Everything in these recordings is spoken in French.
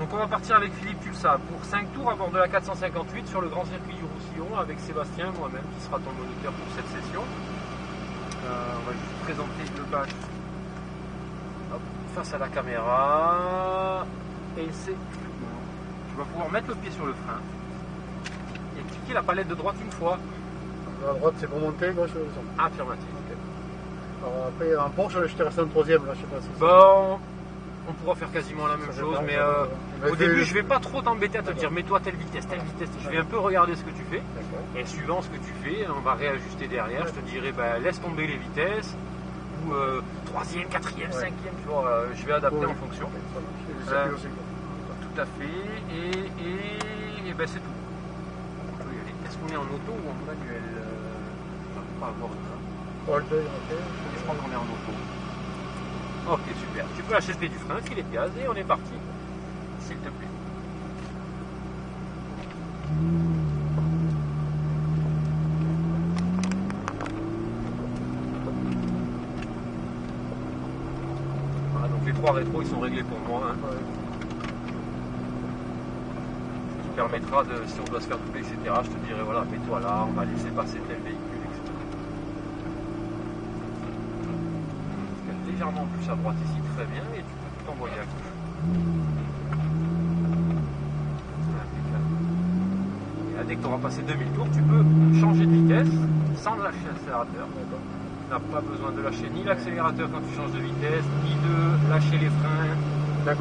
Donc on va partir avec Philippe Tulsa pour 5 tours à bord de la 458 sur le grand circuit du Roussillon avec Sébastien, moi-même qui sera ton moniteur pour cette session. On va juste présenter le badge face à la caméra et c'est tout. Tu vas pouvoir mettre le pied sur le frein et cliquer la palette de droite une fois. À droite c'est pour monter, gauche c'est descendre. Affirmatif. Alors après en Porsche je t'ai resté en troisième là, je sais pas si c'est... Bon, on pourra faire quasiment la même chose, mais au début je vais pas trop t'embêter à te dire mets-toi telle vitesse, telle vitesse. Je vais un peu regarder ce que tu fais et suivant ce que tu fais, on va réajuster derrière. Je te dirai laisse tomber les vitesses ou 3e, 4e, 5e, tu vois, je vais adapter en fonction. Tout à fait, et ben c'est tout. On peut y aller. Est-ce qu'on est en auto ou en manuel? Pas avoir je crois qu'on est en auto. Ok, super. Tu peux lâcher le pied du frein, filet de gaz et on est parti. S'il te plaît. Voilà, donc les 3 rétros ils sont réglés pour moi. Hein. Ce qui permettra de, si on doit se faire doubler, etc., je te dirai voilà, mets-toi là, on va laisser passer tel véhicule. Légèrement plus à droite ici, très bien, et tu peux tout envoyer à gauche. Et là, dès que tu auras passé 2000 tours, tu peux changer de vitesse sans lâcher l'accélérateur. Tu n'as pas besoin de lâcher ni l'accélérateur quand tu changes de vitesse, ni de lâcher les freins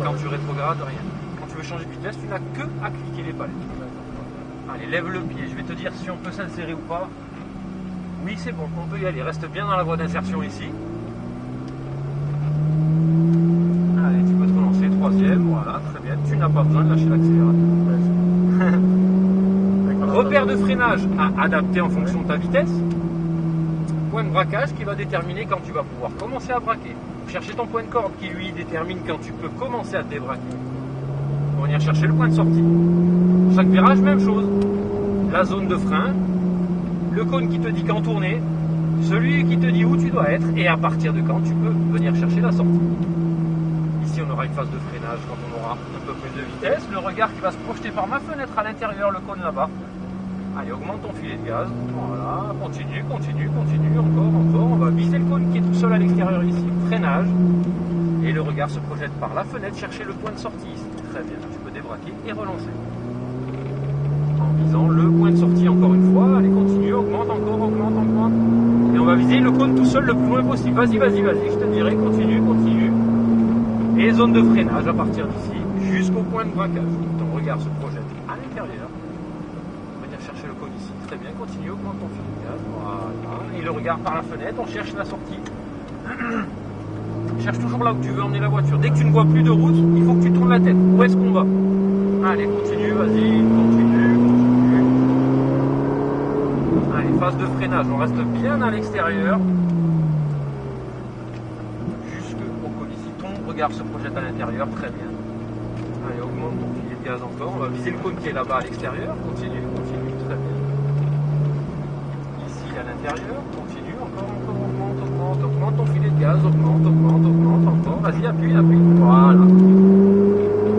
quand tu rétrogrades, rien. Quand tu veux changer de vitesse, tu n'as que à cliquer les palettes. Allez, lève le pied, je vais te dire si on peut s'insérer ou pas. Oui, c'est bon, on peut y aller, reste bien dans la voie d'insertion ici. Voilà, très bien, tu n'as pas besoin de lâcher l'accélérateur. Repère de freinage à adapter en fonction de ta vitesse. Point de braquage qui va déterminer quand tu vas pouvoir commencer à braquer. Chercher ton point de corde qui lui détermine quand tu peux commencer à te débraquer. On va venir chercher le point de sortie. Chaque virage, même chose. La zone de frein, le cône qui te dit quand tourner, celui qui te dit où tu dois être et à partir de quand tu peux venir chercher la sortie. Ici, on aura une phase de freinage quand on aura un peu plus de vitesse. Le regard qui va se projeter par ma fenêtre à l'intérieur, le cône là-bas. Allez, augmente ton filet de gaz. Voilà, continue, continue, continue, encore. On va viser le cône qui est tout seul à l'extérieur ici. Freinage. Et le regard se projette par la fenêtre, chercher le point de sortie ici. Très bien, tu peux débraquer et relancer. En visant le point de sortie encore une fois. Allez, continue, augmente, encore, augmente. Et on va viser le cône tout seul le plus loin possible. Vas-y, je te dirai, continue. Et zone de freinage à partir d'ici jusqu'au point de braquage. Ton regard se projette à l'intérieur. On va venir chercher le cône ici. Très bien, continue, augmente ton filet de gaz. Voilà. Et le regard par la fenêtre, on cherche la sortie. Cherche toujours là où tu veux emmener la voiture. Dès que tu ne vois plus de route, il faut que tu tournes la tête. Où est-ce qu'on va? Allez, continue, vas-y, continue. Allez, phase de freinage, on reste bien à l'extérieur. Regard se projette à l'intérieur, très bien. Allez, augmente ton filet de gaz encore. On va viser le cône qui est là-bas à l'extérieur. Continue, très bien. Ici à l'intérieur, continue, encore, augmente ton filet de gaz, augmente, encore. Vas-y, appuie. Voilà.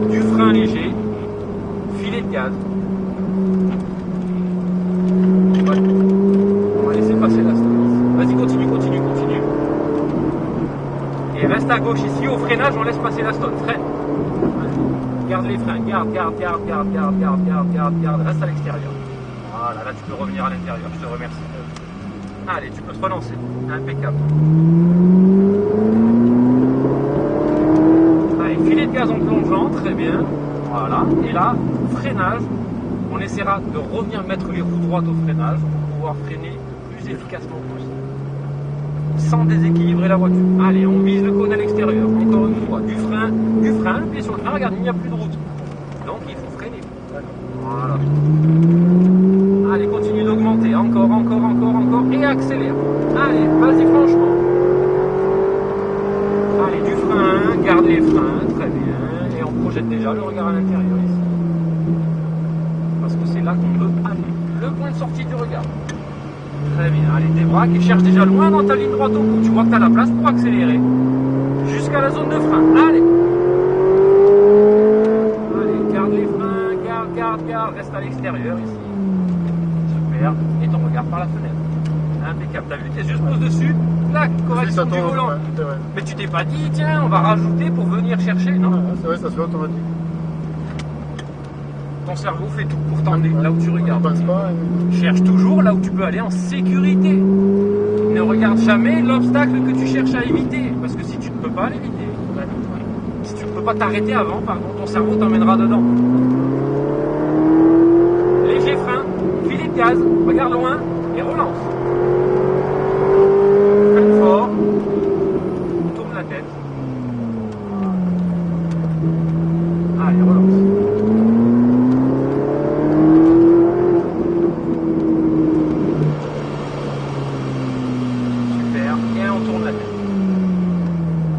Du frein léger, filet de gaz. On va laisser passer la stone. Vas-y, continue. Et reste à gauche ici, au freinage, on laisse passer la stone. Freine. Garde les freins, garde, reste à l'extérieur. Voilà, là tu peux revenir à l'intérieur, je te remercie. Allez, tu peux te relancer. Impeccable. Allez, filet de gaz en plongeant, très bien. Voilà, et là, freinage. On essaiera de revenir mettre les roues droites au freinage pour pouvoir freiner le plus efficacement possible. Sans déséquilibrer la voiture. Allez, on vise le cône à l'extérieur. Encore une fois, du frein, le pied sur le frein. Regarde, il n'y a plus de route. Donc il faut freiner. Voilà. Allez, continue d'augmenter. Encore. Et accélère. Allez, vas-y franchement. Allez, du frein, garde les freins. Très bien. Et on projette déjà le regard à l'intérieur ici. Parce que c'est là qu'on veut aller. Le point de sortie du regard. Très bien, allez, débraque et cherche déjà loin dans ta ligne droite au bout. Tu vois que tu as la place pour accélérer. Jusqu'à la zone de frein. Allez, reste à l'extérieur ici. Super. Et ton regard par la fenêtre. Impeccable. T'as vu, tes yeux se posent dessus. Là, correction du volant. Ouais, Mais tu t'es pas dit, tiens, on va rajouter pour venir chercher, non? c'est vrai, ça se fait automatique. Ton cerveau fait tout pour t'emmener là où tu regardes. Je pense pas. Cherche toujours là où tu peux aller en sécurité. Ne regarde jamais l'obstacle que tu cherches à éviter. Parce que si tu ne peux pas l'éviter, si tu ne peux pas t'arrêter avant, pardon, ton cerveau t'emmènera dedans. Léger frein, filet de gaz, regarde loin et relance. Freine fort, tourne la tête. Allez, relance. Super, et on tourne la tête.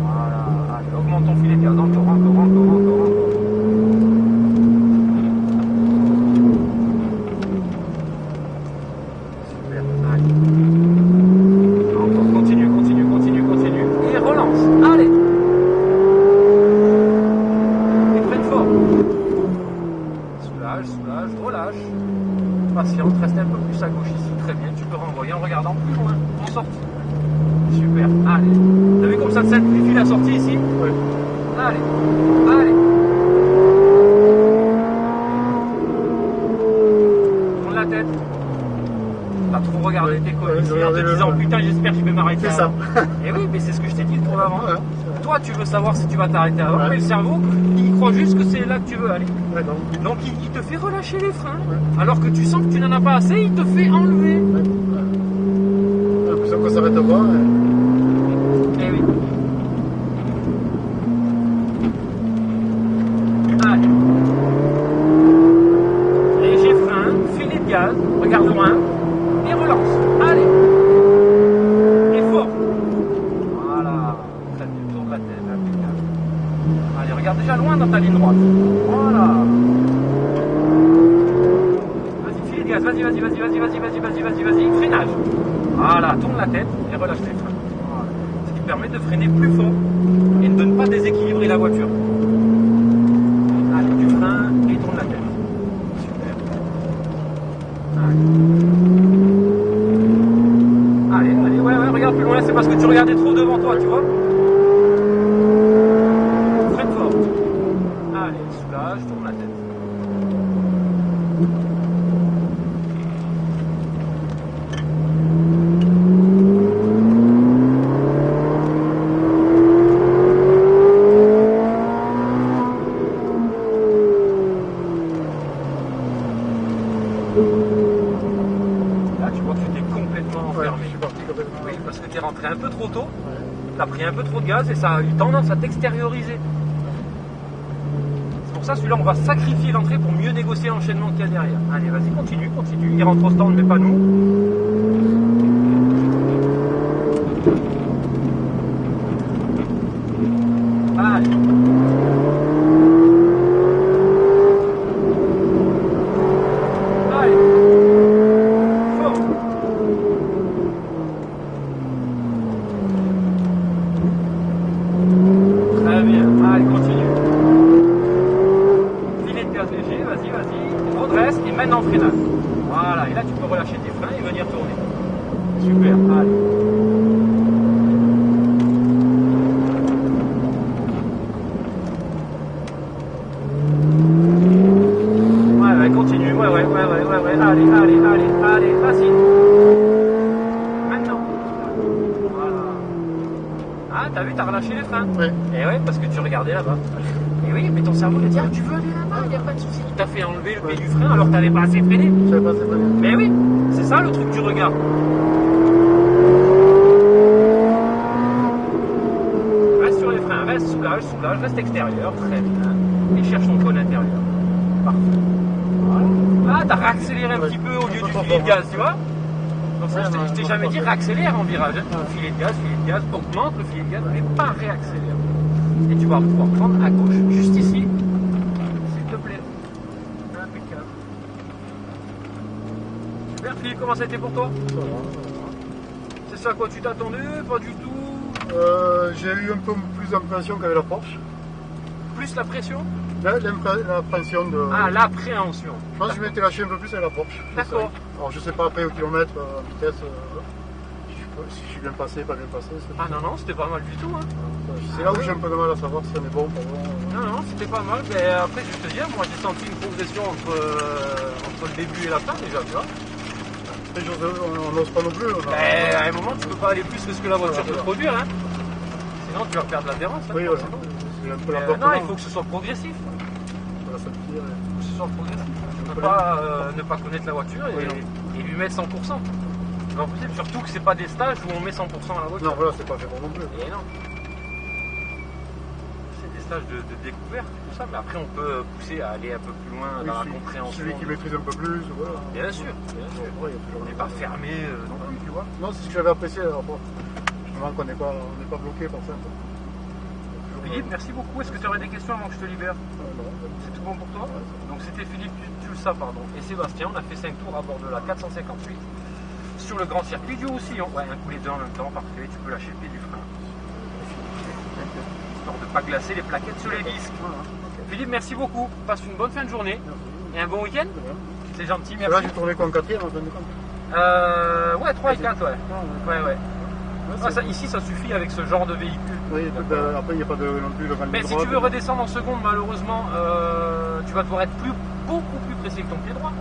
Voilà, allez, augmente ton filet de gaz, encore. Super, allez. Encore, continue. Et relance, allez. Et freine fort. Soulage, relâche. Patiente, reste un peu plus à gauche ici. Très bien, tu peux renvoyer en regardant plus loin, en sortie. Super, allez. T'as vu comme ça te simplifie la sortie ici? Oui. Allez. Tourne la tête. T'as trop regardé tes colis en te disant putain, j'espère que je vais m'arrêter. C'est ça. Et oui, mais c'est ce que je t'ai dit le tour d'avant. Ouais, Toi, tu veux savoir si tu vas t'arrêter avant, Ouais. mais le cerveau, il croit juste que c'est là que tu veux aller. D'accord. Donc il te fait relâcher les freins, Ouais. alors que tu sens que tu n'en as pas assez, il te fait enlever. L'impression qu'on s'arrête pas. Eh oui. Allez. Léger frein, filet de gaz, regarde loin et relance. Allez. Et fort. Voilà. Très bien, tourne la tête, impeccable. Allez, regarde déjà loin dans ta ligne droite. Voilà. Vas-y, filet de gaz, vas-y. Freinage. Voilà, tourne la tête et relâche les freins. Voilà. Ce qui te permet de freiner plus fort et de ne pas déséquilibrer la voiture. Allez, tu freines et tourne la tête. Super. Allez, ouais, regarde plus loin, c'est parce que tu regardais trop devant toi, tu vois. Freine fort. Allez, soulage, tourne la tête. Là, tu vois que tu t'es complètement Ouais, enfermé. je suis parti complètement. Oui, parce que tu es rentré un peu trop tôt, tu as pris un peu trop de gaz et ça a eu tendance à t'extérioriser. C'est pour ça, celui-là, on va sacrifier l'entrée pour mieux négocier l'enchaînement qu'il y a derrière. Allez, vas-y, continue. Il rentre au stand, mais pas nous. Allez. Allez. Fort. Très bien. Allez, continue. Filet de gaz léger, vas-y. Redresse et maintenant freinage. Voilà, et là tu peux relâcher tes freins et venir tourner. Super, allez. Ouais, continue, ouais, allez, vas-y. Maintenant. Voilà. Ah, t'as vu, t'as relâché les freins. Oui. Et ouais, parce que tu regardais là-bas. Et oui, mais ton cerveau te dit, ah, tu veux aller là-bas, il n'y a pas de souci. Il t'a fait enlever le pied du frein alors que t'avais pas assez freiné. Je savais pas c'est freiné. Mais oui, c'est ça le truc du regard. Reste sur les freins, reste soulage, reste extérieur, très bien. Et cherche ton cône intérieur. Parfait. Voilà. Ah, t'as réaccéléré un petit peu au lieu du filet de gaz, tu vois. Donc ça, je t'ai jamais dit réaccélère en virage. Hein. Filet de gaz, augmente le filet de gaz, mais pas réaccélère. Et tu vas pouvoir prendre à gauche, juste ici, s'il te plaît. Impeccable. Super, Philippe, comment ça a été pour toi? Ça va. C'est ça à quoi tu t'attendais? Pas du tout. J'ai eu un peu plus d'impression qu'avec la Porsche. Plus la pression? L'appréhension de. Ah, l'appréhension. Je pense que je m'étais lâché un peu plus à la Porsche. D'accord. Alors je sais pas après au kilomètre, en vitesse, si je suis bien passé, pas bien passé. Ah non, non, c'était pas mal du tout. Hein. C'est là où j'ai un peu de mal à savoir si on est bon ou pas bon. Non, non, c'était pas mal. Mais après, je vais te dire, moi j'ai senti une progression entre le début et la fin déjà, tu vois. Après, on n'ose pas non plus. Ben, à un moment, tu peux pas aller plus que ce que la voiture peut produire. Hein. Sinon, tu vas perdre l'adhérence. Hein, oui, voilà. C'est un peu la porte. Non, il faut que ce soit progressif. Voilà, ça me tire, Il faut que ce soit progressif. Tu ne peux pas ne pas connaître la voiture et lui mettre 100%. C'est pas possible. Surtout que c'est pas des stages où on met 100% à la voiture. Non, voilà, c'est pas fait bon non plus. Et non. C'est des stages de découverte, tout ça. Mais après, on peut pousser à aller un peu plus loin dans la compréhension. Celui qui maîtrise un peu plus, voilà. Bien sûr. Bien sûr. Ouais, On n'est pas fermé non plus, tu vois. Non, c'est ce que j'avais apprécié la dernière fois. Justement qu'on n'est pas bloqué par ça. Philippe, merci beaucoup. Est-ce que tu aurais des questions avant que je te libère? Non. C'est tout bon pour toi? Donc c'était Philippe Tulsa, pardon, et Sébastien. On a fait 5 tours à bord de la 458 sur le grand circuit du Roussillon. Ouais, un coup les deux en même temps, parfait. Tu peux lâcher le pied du frein. Histoire de ne pas glacer les plaquettes sur les disques. Philippe, merci beaucoup. Passe une bonne fin de journée et un bon week-end. C'est gentil, merci. Là, j'ai tourné quoi en quatrième en fin de compte? Ouais, 3 et 4, ouais. Ouais. Ah, ça, ici, ça suffit avec ce genre de véhicule. Oui, après, il n'y a pas non plus le Mais si tu veux redescendre en seconde, malheureusement, tu vas devoir être beaucoup plus pressé que ton pied droit.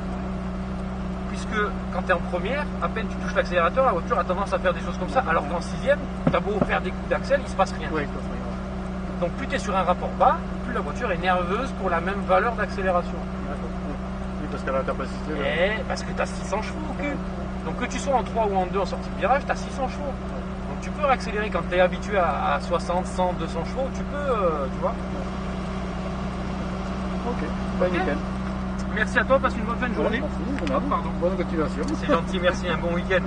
Puisque quand tu es en première, à peine tu touches l'accélérateur, la voiture a tendance à faire des choses comme ça. Alors qu'en sixième, tu as beau faire des coups d'axel, il ne se passe rien. Oui, donc plus tu es sur un rapport bas, plus la voiture est nerveuse pour la même valeur d'accélération. Oui, parce qu'elle a la capacité. Et parce que tu as 600 chevaux au cul. Donc que tu sois en 3 ou en 2 en sortie de virage, tu as 600 chevaux. Donc tu peux accélérer quand tu es habitué à 60, 100, 200 chevaux, tu peux, tu vois. Ok, nickel. Merci à toi, passe une bonne fin de journée. Merci, Pardon. Bonne continuation. C'est gentil, merci, un bon week-end.